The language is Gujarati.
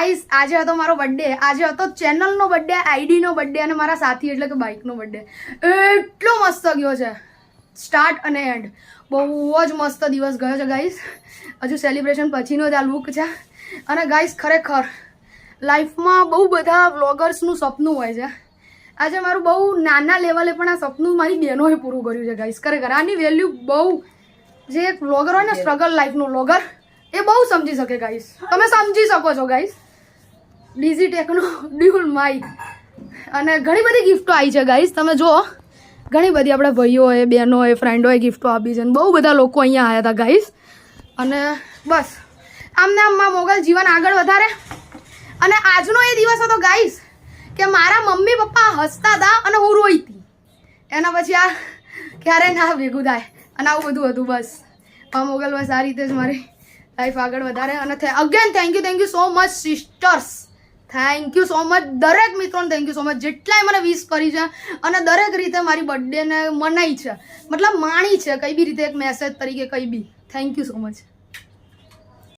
ગાઈસ આજે હતો મારો બર્થડે, આજે હતો ચેનલનો બર્થડે, આઈડીનો બર્થડે અને મારા સાથી એટલે કે બાઇકનો બર્થડે. એટલો મસ્ત ગયો છે, સ્ટાર્ટ અને એન્ડ બહુ જ મસ્ત દિવસ ગયો છે ગાઈસ. હજુ સેલિબ્રેશન પછીનો જ આ લુક છે. અને ગાઈસ ખરેખર લાઈફમાં બહુ બધા વ્લોગર્સનું સપનું હોય છે. આજે મારું બહુ નાના લેવલે પણ આ સપનું મારી બહેનોએ પૂરું કર્યું છે ગાઈસ. ખરેખર આની વેલ્યુ બહુ, જે એક વ્લોગર હોય ને સ્ટ્રગલ લાઈફનું વ્લોગર, એ બહુ સમજી શકે ગાઈસ. તમે સમજી શકો છો ગાઈસ. ડિઝીટેકનો ડ્યુલ માઇક અને ઘણી બધી ગિફ્ટો આવી છે ગાઈસ. તમે જુઓ, ઘણી બધી આપણા ભાઈઓએ, બહેનોએ, ફ્રેન્ડોએ ગિફ્ટો આપી છે. બહુ બધા લોકો અહીંયા આવ્યા હતા ગાઈસ. અને બસ આમને આમ મોગલ જીવન આગળ વધારે. અને આજનો એ દિવસ હતો ગાઈસ કે મારા મમ્મી પપ્પા હસતા હતા અને હું રોઈ હતી. એના પછી આ ક્યારે ના ભેગું થાય અને આવું બધું હતું. બસ મોગલ બસ આ રીતે જ મારી લાઈફ આગળ વધારે. અને again thank you so much sisters. Thank you so much દરેક મિત્રોને. થેન્ક યુ સો મચ જેટલાય મને વિશ કરી છે અને દરેક રીતે મારી બર્થડેને મનાઈ છે, મતલબ માણી છે કઈ બી રીતે, એક મેસેજ તરીકે કઈ બી. Thank you so much.